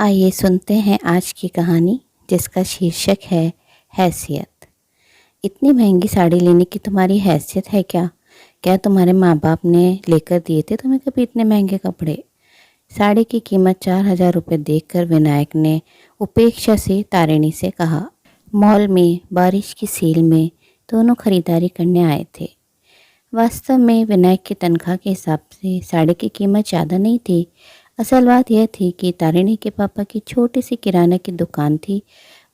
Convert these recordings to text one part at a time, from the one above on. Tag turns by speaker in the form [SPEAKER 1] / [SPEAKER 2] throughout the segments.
[SPEAKER 1] आइए सुनते हैं आज की कहानी जिसका शीर्षक है हैसियत। इतनी महंगी साड़ी लेने की तुम्हारी हैसियत है क्या? क्या तुम्हारे माँ बाप ने लेकर दिए थे तुम्हें कभी इतने महंगे कपड़े? साड़ी की कीमत 4,000 रुपये देखकर विनायक ने उपेक्षा से तारिणी से कहा। मॉल में बारिश की सेल में दोनों खरीदारी करने आए थे। वास्तव में विनायक की तनख्वाह के हिसाब से साड़ी की कीमत ज़्यादा नहीं थी। असल बात यह थी कि तारिणी के पापा की छोटी सी किराना की दुकान थी।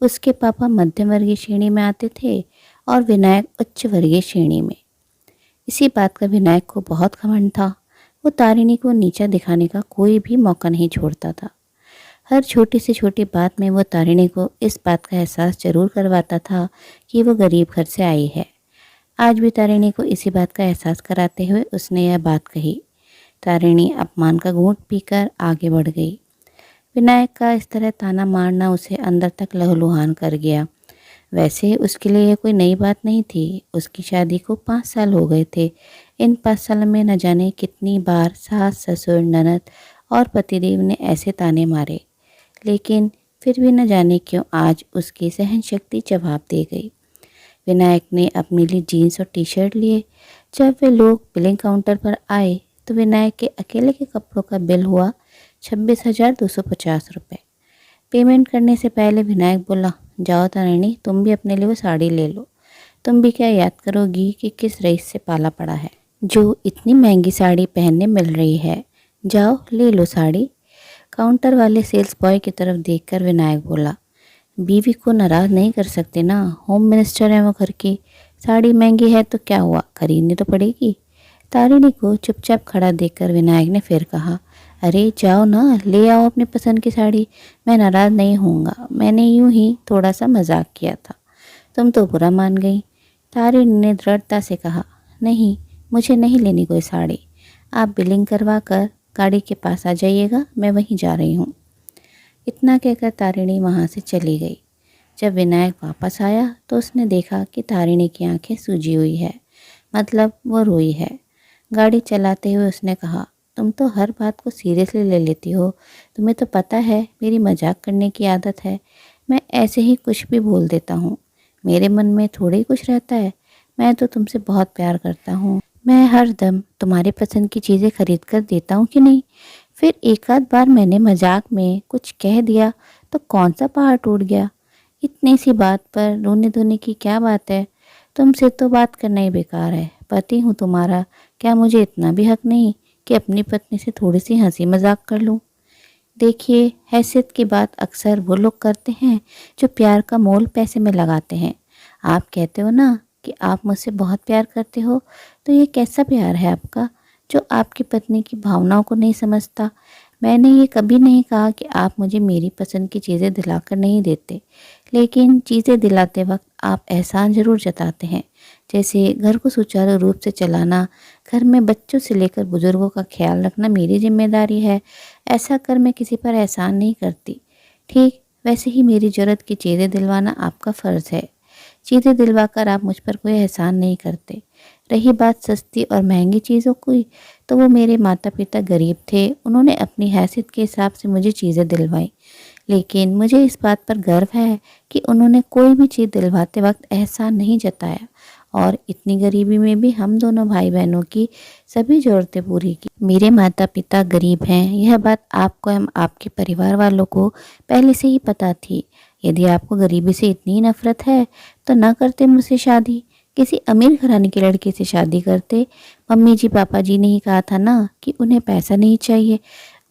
[SPEAKER 1] उसके पापा मध्यम वर्गीय श्रेणी में आते थे और विनायक उच्च वर्गीय श्रेणी में। इसी बात का विनायक को बहुत घमंड था। वो तारिणी को नीचा दिखाने का कोई भी मौका नहीं छोड़ता था। हर छोटी से छोटी बात में वो तारिणी को इस बात का एहसास जरूर करवाता था कि वो गरीब घर से आई है। आज भी तारिणी को इसी बात का एहसास कराते हुए उसने यह बात कही। तारिणी अपमान का घूंट पीकर आगे बढ़ गई। विनायक का इस तरह ताना मारना उसे अंदर तक लहूलुहान कर गया। वैसे उसके लिए यह कोई नई बात नहीं थी। उसकी शादी को 5 साल हो गए थे। इन 5 सालों में न जाने कितनी बार सास ससुर ननद और पतिदेव ने ऐसे ताने मारे, लेकिन फिर भी न जाने क्यों आज उसकी सहन शक्ति जवाब दे गई। विनायक ने अपने लिए जीन्स और टी शर्ट लिए। जब वे लोग बिलिंग काउंटर पर आए तो विनायक के अकेले के कपड़ों का बिल हुआ 26,250 रुपये। पेमेंट करने से पहले विनायक बोला, जाओ तारिणी, तुम भी अपने लिए वो साड़ी ले लो। तुम भी क्या याद करोगी कि किस रईस से पाला पड़ा है जो इतनी महंगी साड़ी पहनने मिल रही है। जाओ ले लो साड़ी। काउंटर वाले सेल्स बॉय की तरफ देखकर विनायक बोला, बीवी को नाराज़ नहीं कर सकते ना, होम मिनिस्टर है वो घर की। साड़ी महंगी है तो क्या हुआ, खरीदनी तो पड़ेगी। तारिणी को चुपचाप खड़ा देखकर विनायक ने फिर कहा, अरे जाओ ना, ले आओ अपनी पसंद की साड़ी। मैं नाराज़ नहीं होऊंगा, मैंने यूं ही थोड़ा सा मजाक किया था, तुम तो बुरा मान गई। तारिणी ने दृढ़ता से कहा, नहीं, मुझे नहीं लेनी कोई साड़ी। आप बिलिंग करवा कर गाड़ी के पास आ जाइएगा, मैं वहीं जा रही हूँ। इतना कहकर तारिणी वहाँ से चली गई। जब विनायक वापस आया तो उसने देखा कि तारिणी की आंखें सूजी हुई है, मतलब वो रोई है। गाड़ी चलाते हुए उसने कहा, तुम तो हर बात को सीरियसली ले लेती हो। तुम्हें तो पता है मेरी मजाक करने की आदत है। मैं ऐसे ही कुछ भी बोल देता हूँ। मेरे मन में थोड़ा ही कुछ रहता है। मैं तो तुमसे बहुत प्यार करता हूँ। मैं हर दम तुम्हारी पसंद की चीज़ें खरीद कर देता हूँ कि नहीं। फिर एक आध बार मैंने मजाक में कुछ कह दिया तो कौन सा पहाड़ टूट गया। इतनी सी बात पर रोने धोने की क्या बात है। तुमसे तो बात करना ही बेकार है। पति हूँ तुम्हारा, क्या मुझे इतना भी हक नहीं कि अपनी पत्नी से थोड़ी सी हंसी मजाक कर लूँ। देखिए, हैसियत की बात अक्सर वो लोग करते हैं जो प्यार का मोल पैसे में लगाते हैं। आप कहते हो ना कि आप मुझसे बहुत प्यार करते हो, तो ये कैसा प्यार है आपका जो आपकी पत्नी की भावनाओं को नहीं समझता। मैंने ये कभी नहीं कहा कि आप मुझे मेरी पसंद की चीज़ें दिलाकर नहीं देते, लेकिन चीज़ें दिलाते वक्त आप एहसान ज़रूर जताते हैं। जैसे घर को सुचारू रूप से चलाना, घर में बच्चों से लेकर बुजुर्गों का ख्याल रखना मेरी जिम्मेदारी है। ऐसा कर मैं किसी पर एहसान नहीं करती। ठीक वैसे ही मेरी ज़रूरत की चीज़ें दिलवाना आपका फ़र्ज़ है। चीज़ें दिलवाकर आप मुझ पर कोई एहसान नहीं करते। रही बात सस्ती और महंगी चीज़ों की, तो वो मेरे माता पिता गरीब थे। उन्होंने अपनी हैसियत के हिसाब से मुझे चीज़ें दिलवाई, लेकिन मुझे इस बात पर गर्व है कि उन्होंने कोई भी चीज़ दिलवाते वक्त एहसान नहीं जताया और इतनी गरीबी में भी हम दोनों भाई बहनों की सभी ज़रूरतें पूरी की। मेरे माता पिता गरीब हैं, यह बात आपको एवं आपके परिवार वालों को पहले से ही पता थी। यदि आपको गरीबी से इतनी नफरत है तो न करते मुझसे शादी, किसी अमीर घराने की लड़की से शादी करते। मम्मी जी पापा जी ने ही कहा था ना कि उन्हें पैसा नहीं चाहिए,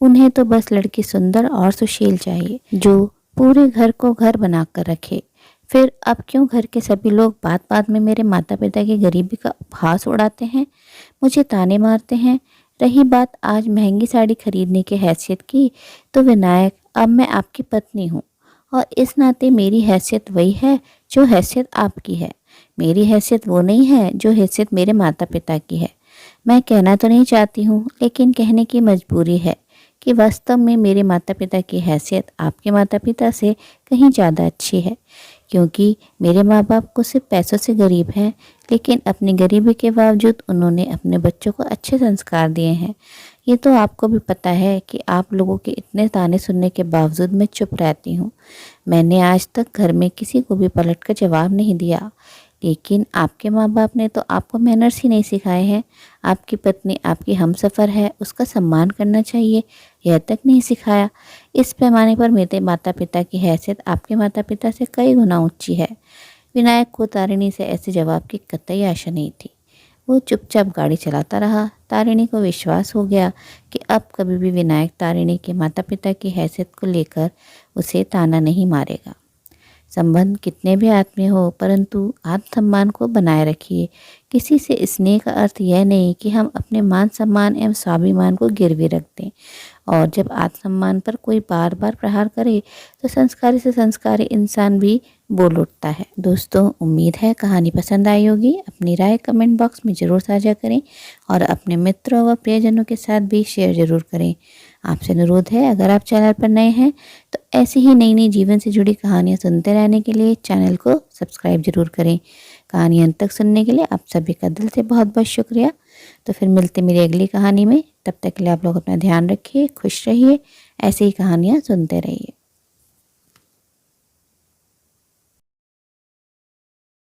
[SPEAKER 1] उन्हें तो बस लड़की सुंदर और सुशील चाहिए जो पूरे घर को घर बनाकर रखे। फिर अब क्यों घर के सभी लोग बात बात में मेरे माता पिता की गरीबी का उपहास उड़ाते हैं, मुझे ताने मारते हैं। रही बात आज महंगी साड़ी खरीदने की हैसियत की, तो विनायक, अब मैं आपकी पत्नी हूँ और इस नाते मेरी हैसियत वही है जो हैसियत आपकी है। मेरी हैसियत वो नहीं है जो हैसियत मेरे माता पिता की है। मैं कहना तो नहीं चाहती हूँ, लेकिन कहने की मजबूरी है कि वास्तव में मेरे माता पिता की हैसियत आपके माता पिता से कहीं ज़्यादा अच्छी है, क्योंकि मेरे माँ बाप को सिर्फ पैसों से गरीब हैं, लेकिन अपनी गरीबी के बावजूद उन्होंने अपने बच्चों को अच्छे संस्कार दिए हैं। ये तो आपको भी पता है कि आप लोगों के इतने ताने सुनने के बावजूद मैं चुप रहती हूँ। मैंने आज तक घर में किसी को भी पलट कर जवाब नहीं दिया, लेकिन आपके माँ बाप ने तो आपको मैनर्स ही नहीं सिखाए हैं। आपकी पत्नी आपकी हमसफ़र है, उसका सम्मान करना चाहिए, यह तक नहीं सिखाया। इस पैमाने पर मेरे माता पिता की हैसियत आपके माता पिता से कई गुना ऊँची है। विनायक को तारिणी से ऐसे जवाब की कतई आशा नहीं थी। वो चुपचाप गाड़ी चलाता रहा। तारिणी को विश्वास हो गया कि अब कभी भी विनायक तारिणी के माता पिता की हैसियत को लेकर उसे ताना नहीं मारेगा। संबंध कितने भी आत्मीय हो, परंतु आत्मसम्मान को बनाए रखिए। किसी से स्नेह का अर्थ यह नहीं कि हम अपने मान सम्मान एवं स्वाभिमान को गिरवी रख दें। और जब आत्मसम्मान पर कोई बार बार प्रहार करे तो संस्कारी से संस्कारी इंसान भी बोल उठता है। दोस्तों, उम्मीद है कहानी पसंद आई होगी। अपनी राय कमेंट बॉक्स में ज़रूर साझा करें और अपने मित्रों व प्रियजनों के साथ भी शेयर ज़रूर करें। आपसे अनुरोध है, अगर आप चैनल पर नए हैं तो ऐसी ही नई नई जीवन से जुड़ी कहानियाँ सुनते रहने के लिए चैनल को सब्सक्राइब ज़रूर करें। कहानी अंत तक सुनने के लिए आप सभी का दिल से बहुत बहुत शुक्रिया। तो फिर मिलते मेरी अगली कहानी में। तब तक के लिए आप लोग अपना ध्यान रखिए, खुश रहिए, ऐसे ही कहानियाँ सुनते रहिए।